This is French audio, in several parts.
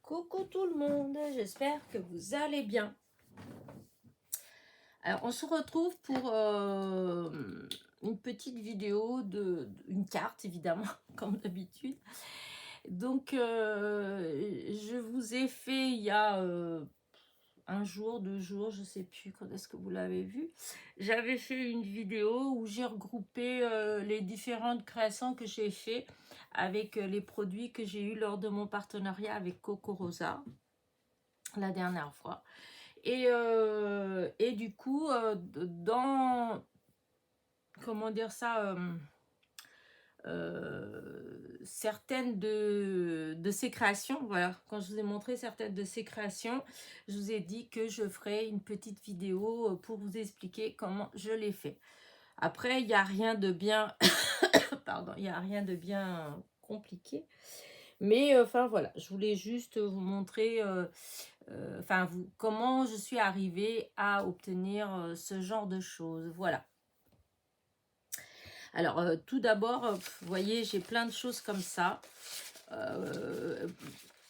Coucou tout le monde, j'espère que vous allez bien. Alors on se retrouve pour une petite vidéo une carte évidemment, comme d'habitude. Donc je vous ai fait il y a un jour, 2 jours, je sais plus quand est-ce que vous l'avez vu. J'avais fait une vidéo où j'ai regroupé les différentes créations que j'ai fait avec les produits que j'ai eu lors de mon partenariat avec Coco Rosa la dernière fois. Et du coup, dans, comment dire ça, certaines de ces créations, voilà, quand je vous ai montré certaines de ces créations, je vous ai dit que je ferai une petite vidéo pour vous expliquer comment je l'ai fait. Après, il n'y a rien de bien, pardon, il n'y a rien de bien compliqué. Mais enfin voilà, je voulais juste vous montrer comment je suis arrivée à obtenir ce genre de choses. Voilà. Alors, tout d'abord, vous voyez, j'ai plein de choses comme ça.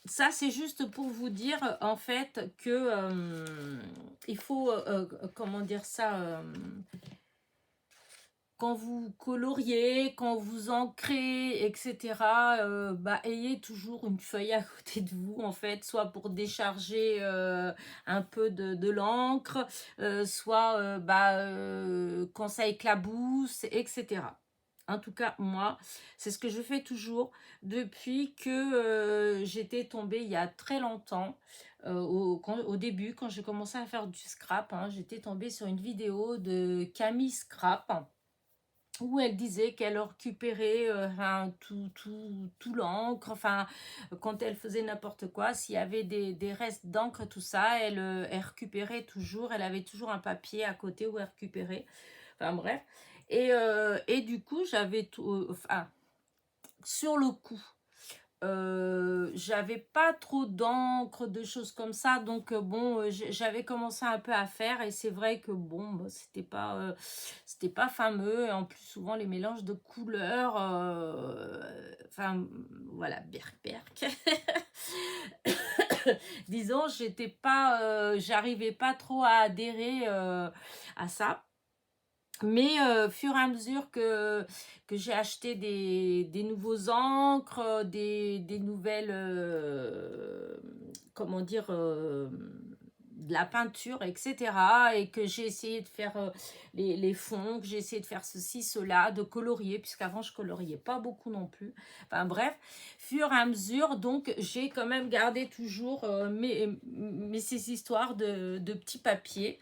Ça, c'est juste pour vous dire, en fait, que il faut, comment dire ça, quand vous coloriez, quand vous ancrez, etc., ayez toujours une feuille à côté de vous, en fait, soit pour décharger un peu de l'encre, soit quand ça éclabousse, etc. En tout cas, moi, c'est ce que je fais toujours depuis que j'étais tombée il y a très longtemps. Au début, quand j'ai commencé à faire du scrap, hein, j'étais tombée sur une vidéo de Camille Scrap où elle disait qu'elle récupérait tout l'encre, enfin, quand elle faisait n'importe quoi, s'il y avait des restes d'encre, tout ça, elle récupérait toujours, elle avait toujours un papier à côté où elle récupérait, enfin bref. Et du coup, j'avais tout, sur le coup, j'avais pas trop d'encre, de choses comme ça, donc j'avais commencé un peu à faire, et c'est vrai que bon, bah, c'était pas fameux, et en plus souvent les mélanges de couleurs, enfin voilà, berk. Disons, j'arrivais pas trop à adhérer à ça. Mais fur et à mesure que j'ai acheté des nouveaux encres, des nouvelles, comment dire, de la peinture, etc. Et que j'ai essayé de faire les fonds, que j'ai essayé de faire ceci, cela, de colorier, puisqu'avant je coloriais pas beaucoup non plus. Enfin bref, fur et à mesure, donc j'ai quand même gardé toujours ces histoires de petits papiers.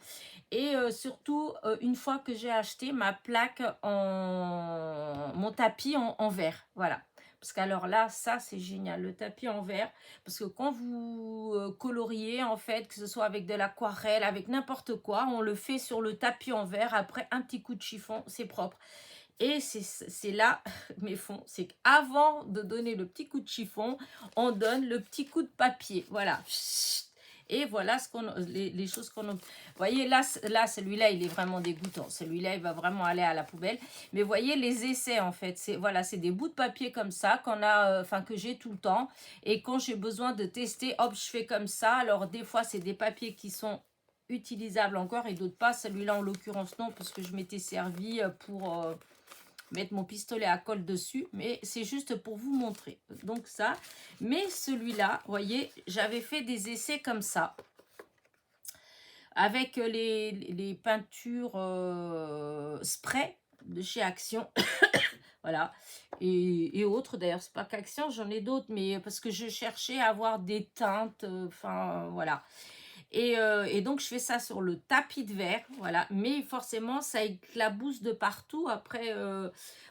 Et surtout, une fois que j'ai acheté ma plaque mon tapis en verre, voilà. Parce qu'alors là, ça c'est génial, le tapis en verre. Parce que quand vous coloriez, en fait, que ce soit avec de l'aquarelle, avec n'importe quoi, on le fait sur le tapis en verre. Après, un petit coup de chiffon, c'est propre. Et c'est là, mes fonds, c'est qu'avant de donner le petit coup de chiffon, on donne le petit coup de papier. Voilà. Et voilà les choses qu'on a. Vous voyez, là celui-là, il est vraiment dégoûtant. Celui-là, il va vraiment aller à la poubelle. Mais vous voyez, les essais, en fait, c'est des bouts de papier comme ça que j'ai tout le temps. Et quand j'ai besoin de tester, hop, je fais comme ça. Alors, des fois, c'est des papiers qui sont utilisables encore et d'autres pas. Celui-là, en l'occurrence, non, parce que je m'étais servi pour mettre mon pistolet à colle dessus, mais c'est juste pour vous montrer. Donc ça, mais celui-là, vous voyez, j'avais fait des essais comme ça, avec les peintures spray de chez Action, voilà, et autres. D'ailleurs, c'est pas qu'Action, j'en ai d'autres, mais parce que je cherchais à avoir des teintes, enfin, voilà. Et donc, je fais ça sur le tapis de verre, voilà. Mais forcément, ça éclabousse de partout. Après,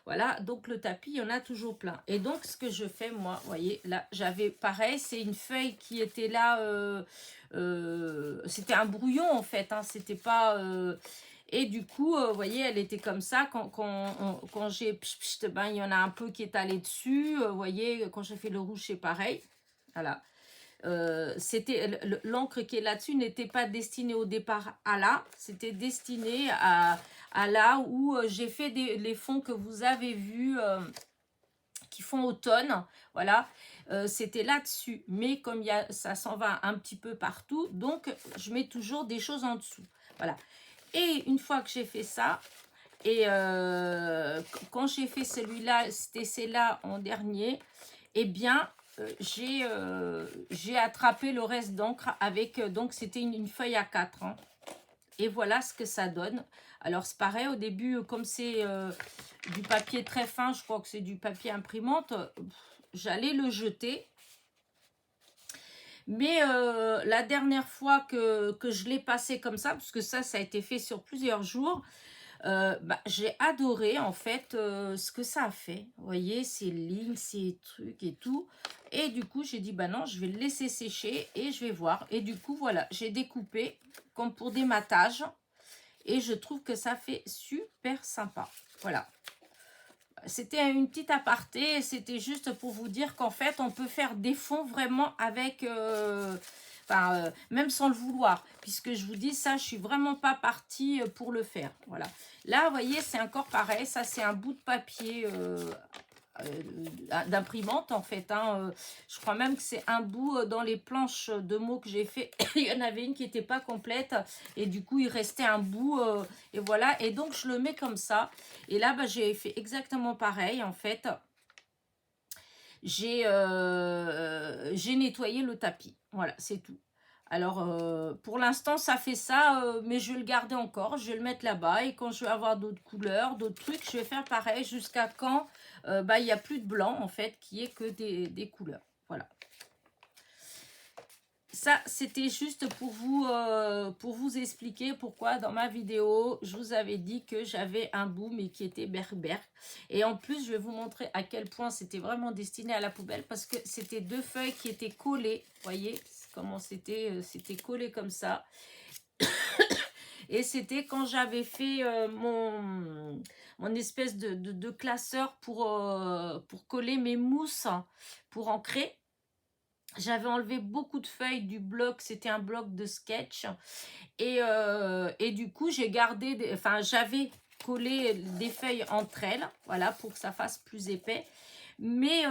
voilà. Donc, le tapis, il y en a toujours plein. Et donc, ce que je fais, moi, vous voyez, là, j'avais pareil, c'est une feuille qui était là. C'était un brouillon, en fait. Hein, c'était pas... et du coup, vous voyez, elle était comme ça. Quand j'ai... Ben, il y en a un peu qui est allé dessus. Vous voyez, quand j'ai fait le rouge, c'est pareil. Voilà. C'était l'encre qui est là-dessus n'était pas destinée au départ à là, c'était destiné à là où j'ai fait les fonds que vous avez vus qui font automne, voilà, c'était là-dessus. Mais comme ça s'en va un petit peu partout, donc je mets toujours des choses en dessous. Voilà. Et une fois que j'ai fait ça, et quand j'ai fait celui-là, c'était celle-là en dernier, eh bien, j'ai attrapé le reste d'encre avec, donc c'était une feuille A4, hein. Et voilà ce que ça donne. Alors c'est pareil, au début, comme c'est du papier très fin, je crois que c'est du papier imprimante, j'allais le jeter. Mais la dernière fois que je l'ai passé comme ça, parce que ça a été fait sur plusieurs jours, bah, j'ai adoré en fait ce que ça a fait. Vous voyez, ces lignes, ces trucs et tout. Et du coup, j'ai dit, bah non, je vais le laisser sécher et je vais voir. Et du coup, voilà, j'ai découpé comme pour des matages. Et je trouve que ça fait super sympa. Voilà. C'était une petite aparté. C'était juste pour vous dire qu'en fait, on peut faire des fonds vraiment avec... même sans le vouloir, puisque je vous dis ça, je suis vraiment pas partie pour le faire. Voilà. Là, vous voyez, c'est encore pareil. Ça, c'est un bout de papier d'imprimante en fait, hein. Je crois même que c'est un bout dans les planches de mots que j'ai fait. Il y en avait une qui n'était pas complète et du coup il restait un bout et voilà, et donc je le mets comme ça. Et là bah, j'ai fait exactement pareil en fait. J'ai nettoyé le tapis, voilà, c'est tout. Alors, pour l'instant, ça fait ça, mais je vais le garder encore. Je vais le mettre là-bas. Et quand je vais avoir d'autres couleurs, d'autres trucs, je vais faire pareil jusqu'à quand bah, il n'y a plus de blanc, en fait, qui est que des couleurs. Voilà. Ça, c'était juste pour vous expliquer pourquoi dans ma vidéo, je vous avais dit que j'avais un bout, mais qui était berber. Et en plus, je vais vous montrer à quel point c'était vraiment destiné à la poubelle, parce que c'était deux feuilles qui étaient collées. Vous voyez comment c'était collé comme ça. Et c'était quand j'avais fait mon espèce de classeur pour coller mes mousses, pour ancrer. J'avais enlevé beaucoup de feuilles du bloc, c'était un bloc de sketch. Et du coup, j'ai gardé, j'avais collé des feuilles entre elles, voilà, pour que ça fasse plus épais. Mais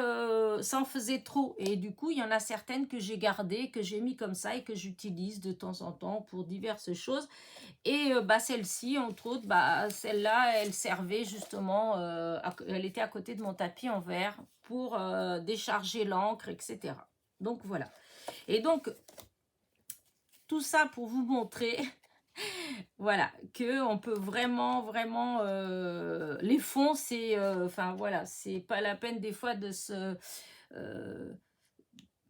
ça en faisait trop. Et du coup, il y en a certaines que j'ai gardées, que j'ai mis comme ça et que j'utilise de temps en temps pour diverses choses. Et bah, celle-ci, entre autres, bah, celle-là, elle servait justement, elle était à côté de mon tapis en verre pour décharger l'encre, etc. Donc voilà. Et donc, tout ça pour vous montrer, voilà, que on peut vraiment, vraiment, les fonds, c'est, voilà, c'est pas la peine des fois euh,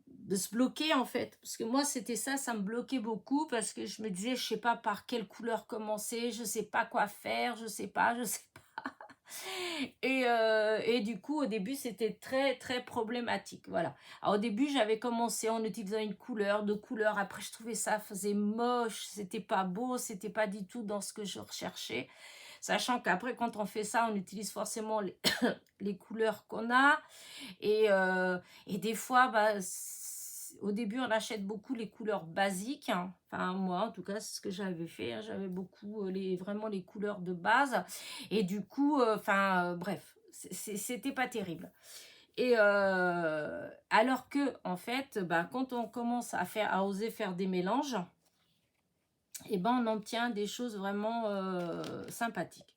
de se bloquer en fait, parce que moi c'était ça, ça me bloquait beaucoup parce que je me disais, je sais pas par quelle couleur commencer, je sais pas quoi faire, je sais pas. Et du coup, au début, c'était très, très problématique. Voilà. Alors, au début, j'avais commencé en utilisant une couleur, deux couleurs. Après, je trouvais ça faisait moche. C'était pas beau. C'était pas du tout dans ce que je recherchais. Sachant qu'après, quand on fait ça, on utilise forcément les couleurs qu'on a. Et des fois, bah, au début, on achète beaucoup les couleurs basiques, hein. Enfin, moi, en tout cas, c'est ce que j'avais fait, hein. J'avais beaucoup vraiment les couleurs de base. Et du coup, bref, c'était pas terrible. Et alors que, en fait, bah, quand on commence à oser faire des mélanges, et ben, on obtient des choses vraiment sympathiques.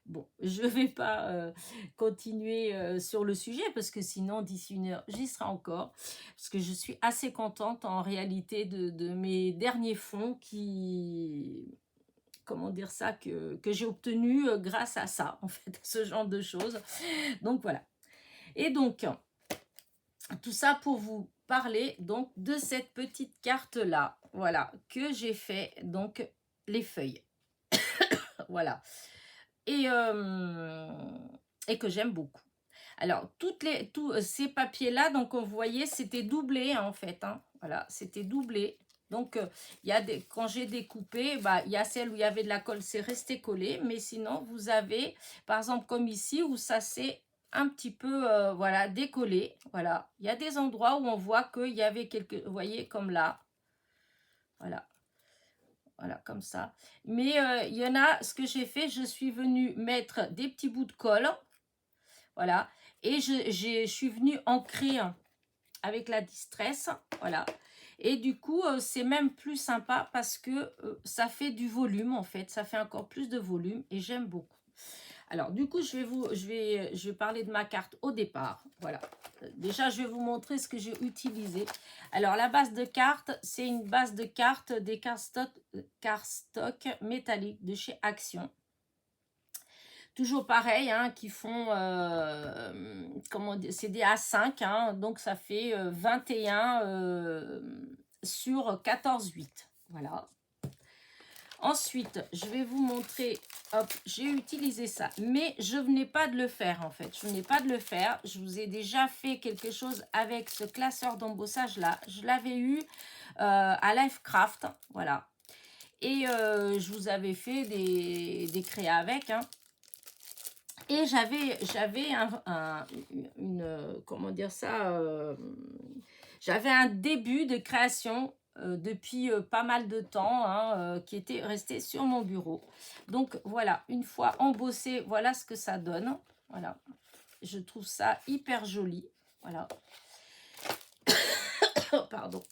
Bon, je ne vais pas continuer sur le sujet parce que sinon, d'ici 1 heure, j'y serai encore. Parce que je suis assez contente en réalité de mes derniers fonds comment dire ça, que j'ai obtenu grâce à ça, en fait, ce genre de choses. Donc voilà. Et donc, tout ça pour vous parler donc de cette petite carte-là, voilà, que j'ai fait, donc les feuilles. Voilà. Et que j'aime beaucoup. Alors, tous ces papiers-là, donc vous voyez, c'était doublé hein, en fait. Hein, voilà, c'était doublé. Donc, quand j'ai découpé, bah, il y a celle où il y avait de la colle, c'est resté collé. Mais sinon, vous avez, par exemple, comme ici, où ça s'est un petit peu, voilà, décollé. Voilà, il y a des endroits où on voit qu'il y avait quelques, vous voyez, comme là. Voilà. Voilà, comme ça. Mais il y en a, ce que j'ai fait, je suis venue mettre des petits bouts de colle. voilà. Et je suis venue ancrer avec la distress, voilà. Et du coup, c'est même plus sympa parce que ça fait du volume, en fait. Ça fait encore plus de volume et j'aime beaucoup. Alors, du coup, je vais parler de ma carte au départ. Voilà. Déjà, je vais vous montrer ce que j'ai utilisé. Alors, la base de carte, c'est une base de cartes des cardstock métalliques de chez Action. Toujours pareil, hein, qui font, comment dire, c'est des A5, hein, donc ça fait 21 sur 14,8. Voilà. Ensuite, je vais vous montrer, hop, j'ai utilisé ça, mais je venais pas de le faire en fait. Je venais pas de le faire. Je vous ai déjà fait quelque chose avec ce classeur d'embossage là. Je l'avais eu à Lifecraft, voilà. Et je vous avais fait des créas avec, hein. Et j'avais comment dire ça, j'avais un début de création depuis pas mal de temps, hein, qui était resté sur mon bureau. Donc voilà, une fois embossé, voilà ce que ça donne. Voilà, je trouve ça hyper joli. Voilà, pardon.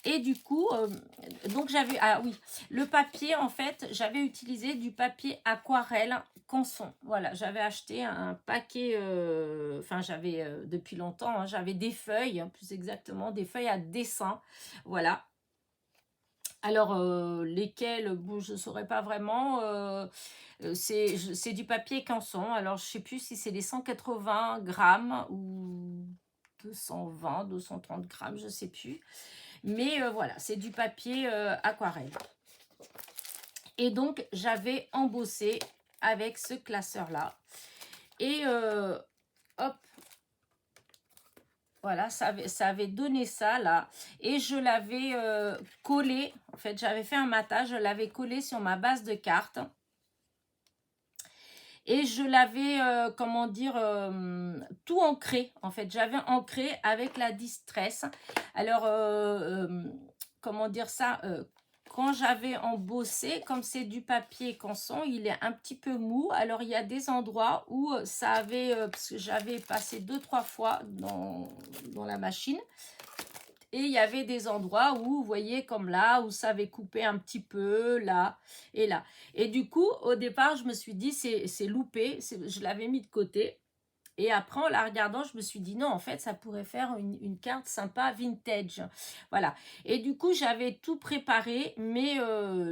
Et du coup, donc j'avais, ah oui, le papier, en fait, j'avais utilisé du papier aquarelle Canson. Voilà, j'avais acheté un paquet, enfin j'avais, depuis longtemps, hein, j'avais des feuilles, hein, plus exactement, des feuilles à dessin. Voilà. Alors, lesquelles, bon, je ne saurais pas vraiment. C'est du papier Canson. Alors, je ne sais plus si c'est les 180 grammes ou 220, 230 grammes, je ne sais plus. Mais voilà, c'est du papier aquarelle. Et donc, j'avais embossé avec ce classeur-là. Et hop, voilà, ça avait donné ça là. Et je l'avais collé. En fait, j'avais fait un matage, je l'avais collé sur ma base de cartes. Et je l'avais, comment dire, tout ancré. En fait, j'avais ancré avec la distress. Alors, comment dire ça, quand j'avais embossé, comme c'est du papier canson, il est un petit peu mou. Alors, il y a des endroits où ça avait, parce que j'avais passé 2-3 fois dans la machine. Et il y avait des endroits où, vous voyez, comme là, où ça avait coupé un petit peu, là et là. Et du coup, au départ, je me suis dit, c'est loupé, je l'avais mis de côté. Et après, en la regardant, je me suis dit, non, en fait, ça pourrait faire une carte sympa vintage. Voilà. Et du coup, j'avais tout préparé, mais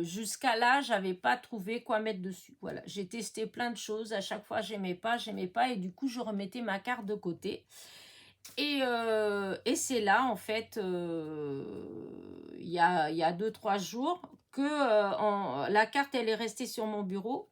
jusqu'à là, j'avais pas trouvé quoi mettre dessus. Voilà. J'ai testé plein de choses. À chaque fois, j'aimais pas. Et du coup, je remettais ma carte de côté. Et c'est là, en fait, il y a 2-3 jours, que la carte, elle est restée sur mon bureau.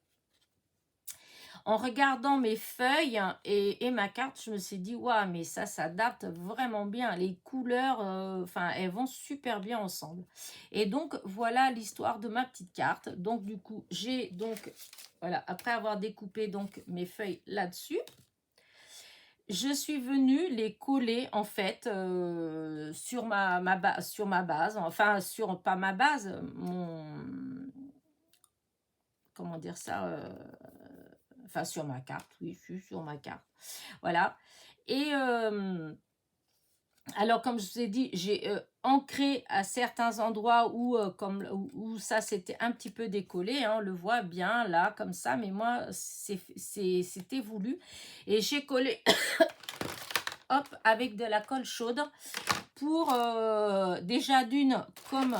En regardant mes feuilles et ma carte, je me suis dit, waouh, mais ça s'adapte vraiment bien. Les couleurs, enfin, elles vont super bien ensemble. Et donc, voilà l'histoire de ma petite carte. Donc, du coup, j'ai donc, voilà, après avoir découpé donc mes feuilles là-dessus, je suis venue les coller en fait sur sur ma base, enfin sur pas ma base, comment dire ça, enfin sur ma carte, oui, sur ma carte, voilà. Et alors comme je vous ai dit, j'ai ancré à certains endroits où ça c'était un petit peu décollé, hein, on le voit bien là comme ça, mais moi c'était voulu et j'ai collé hop, avec de la colle chaude pour déjà d'une, comme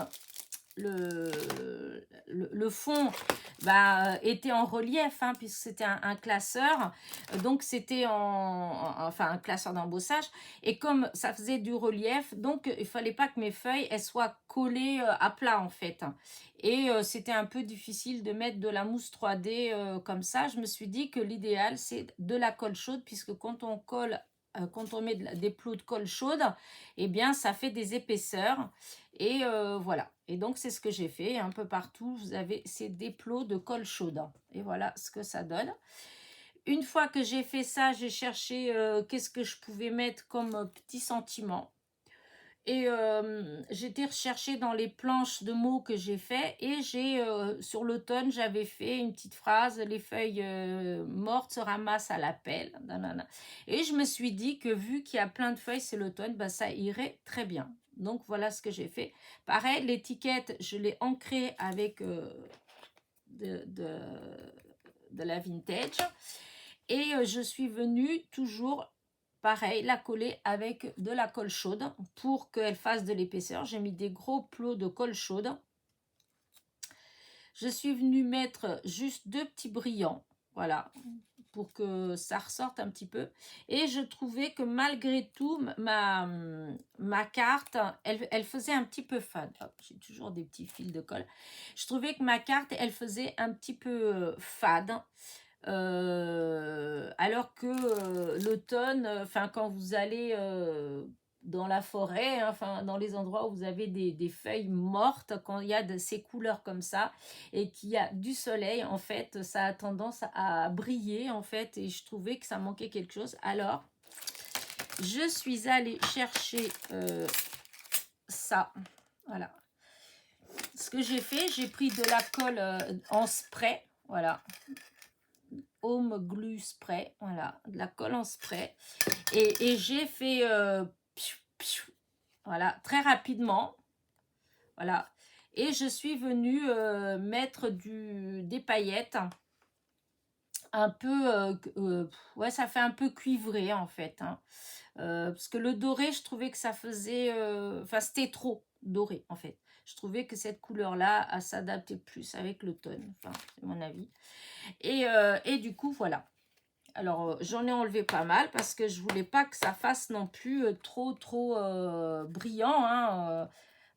le fond était en relief, hein, puisque c'était un classeur, donc c'était enfin un classeur d'embossage, et comme ça faisait du relief, donc il fallait pas que mes feuilles elles soient collées à plat en fait, et c'était un peu difficile de mettre de la mousse 3D comme ça. Je me suis dit que l'idéal c'est de la colle chaude, puisque quand on colle quand on met des plots de colle chaude, eh bien ça fait des épaisseurs. Et voilà. Et donc c'est ce que j'ai fait. Un peu partout, vous avez ces déplots de colle chaude. Et voilà ce que ça donne. Une fois que j'ai fait ça, j'ai cherché qu'est-ce que je pouvais mettre comme petit sentiment. Et j'étais recherchée dans les planches de mots que j'ai fait et j'ai sur l'automne, j'avais fait une petite phrase: «Les feuilles mortes se ramassent à la pelle, nanana». Et je me suis dit que vu qu'il y a plein de feuilles, c'est l'automne, bah, ça irait très bien. Donc voilà ce que j'ai fait. Pareil, l'étiquette, je l'ai ancrée avec de, de, de la vintage. Et je suis venue toujours, pareil, la coller avec de la colle chaude pour qu'elle fasse de l'épaisseur. J'ai mis des gros plots de colle chaude. Je suis venue mettre juste 2 petits brillants, voilà, pour que ça ressorte un petit peu. Et je trouvais que malgré tout, ma carte, elle faisait un petit peu fade. Hop, j'ai toujours des petits fils de colle. Je trouvais que ma carte, elle faisait un petit peu fade. Alors que l'automne, enfin quand vous allez dans la forêt, hein, enfin dans les endroits où vous avez des feuilles mortes, quand il y a de ces couleurs comme ça et qu'il y a du soleil, en fait, ça a tendance à briller, en fait, et je trouvais que ça manquait quelque chose. Alors, je suis allée chercher ça, voilà. Ce que j'ai fait, j'ai pris de la colle en spray, voilà, Home Glue Spray, voilà, de la colle en spray. Et j'ai fait, voilà, très rapidement, voilà. Et je suis venue mettre des paillettes, un peu, ouais, ça fait un peu cuivré en fait, hein. Parce que le doré, je trouvais que ça faisait, enfin, c'était trop doré en fait. Je trouvais que cette couleur-là, s'adaptait plus avec l'automne, enfin, c'est mon avis. Et du coup, voilà. Alors, j'en ai enlevé pas mal parce que je voulais pas que ça fasse non plus trop brillant, hein,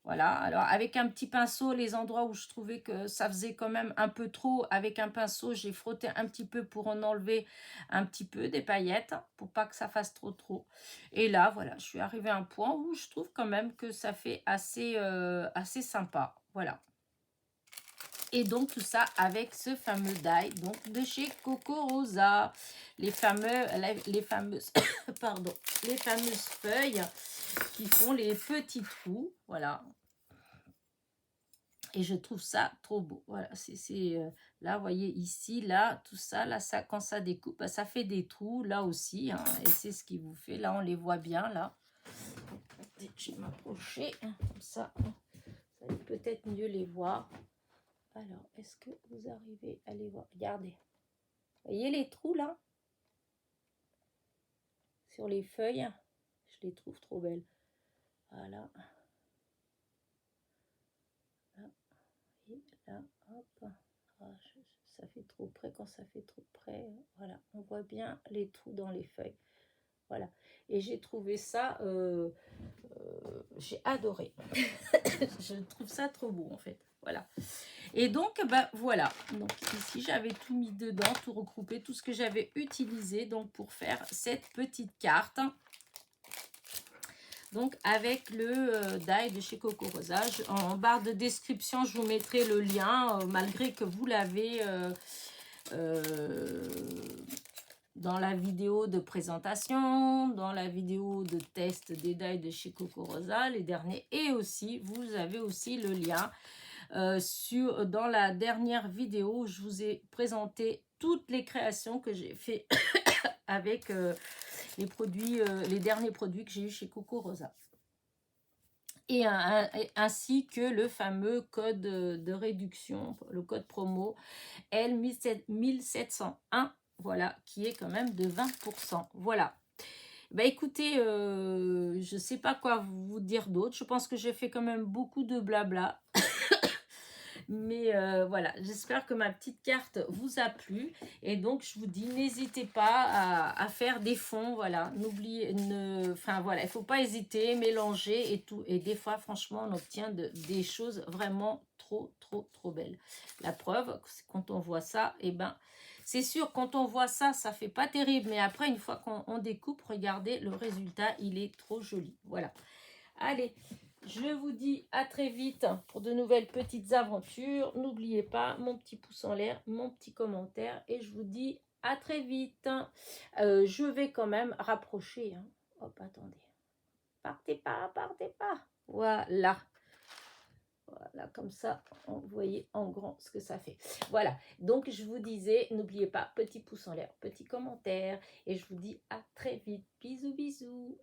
voilà. Alors, avec un petit pinceau, les endroits où je trouvais que ça faisait quand même un peu trop, avec un pinceau, j'ai frotté un petit peu pour en enlever un petit peu des paillettes, pour pas que ça fasse trop. Et là, voilà, je suis arrivée à un point où je trouve quand même que ça fait assez sympa. Voilà. Et donc tout ça avec ce fameux die donc de chez Coco Rosa, les fameuses pardon, les fameuses feuilles qui font les petits trous, voilà. Et je trouve ça trop beau, voilà. C'est là, vous voyez ici, là, tout ça, là, ça, quand ça découpe, bah, ça fait des trous là aussi, hein, et c'est ce qui vous fait. Là, on les voit bien là. Je vais m'approcher comme ça, vous allez peut-être mieux les voir. Alors, est-ce que vous arrivez à les voir? Regardez. Vous voyez les trous là? Sur les feuilles. Je les trouve trop belles. Voilà. Là, et là, hop. Ah, ça fait trop près. Quand ça fait trop près, voilà. On voit bien les trous dans les feuilles. Voilà. Et j'ai trouvé ça, j'ai adoré. Je trouve ça trop beau en fait. Voilà. Et donc, bah, voilà. Donc ici, j'avais tout mis dedans, tout regroupé, tout ce que j'avais utilisé donc pour faire cette petite carte. Donc avec le die de chez Coco Rosa. En barre de description, je vous mettrai le lien, malgré que vous l'avez dans la vidéo de présentation, dans la vidéo de test des die de chez Coco Rosa, les derniers. Et aussi, vous avez aussi le lien dans la dernière vidéo, je vous ai présenté toutes les créations que j'ai fait avec les produits, les derniers produits que j'ai eu chez Coco Rosa. Et ainsi que le fameux code de réduction, le code promo L1701, voilà, qui est quand même de 20%. Voilà. Bah écoutez, je ne sais pas quoi vous dire d'autre. Je pense que j'ai fait quand même beaucoup de blabla. Mais voilà, j'espère que ma petite carte vous a plu. Et donc, je vous dis, n'hésitez pas à faire des fonds. Voilà, enfin voilà, il ne faut pas hésiter, mélanger et tout. Et des fois, franchement, on obtient des choses vraiment trop belles. La preuve, quand on voit ça, eh ben, c'est sûr, quand on voit ça, ça fait pas terrible. Mais après, une fois qu'on découpe, regardez, le résultat, il est trop joli. Voilà. Allez, je vous dis à très vite pour de nouvelles petites aventures. N'oubliez pas mon petit pouce en l'air, mon petit commentaire. Et je vous dis à très vite. Je vais quand même rapprocher. Hein. Hop, attendez. partez pas, partez pas. Voilà. Voilà, comme ça, vous voyez en grand ce que ça fait. Voilà, donc je vous disais, n'oubliez pas, petit pouce en l'air, petit commentaire, et je vous dis à très vite. Bisous, bisous.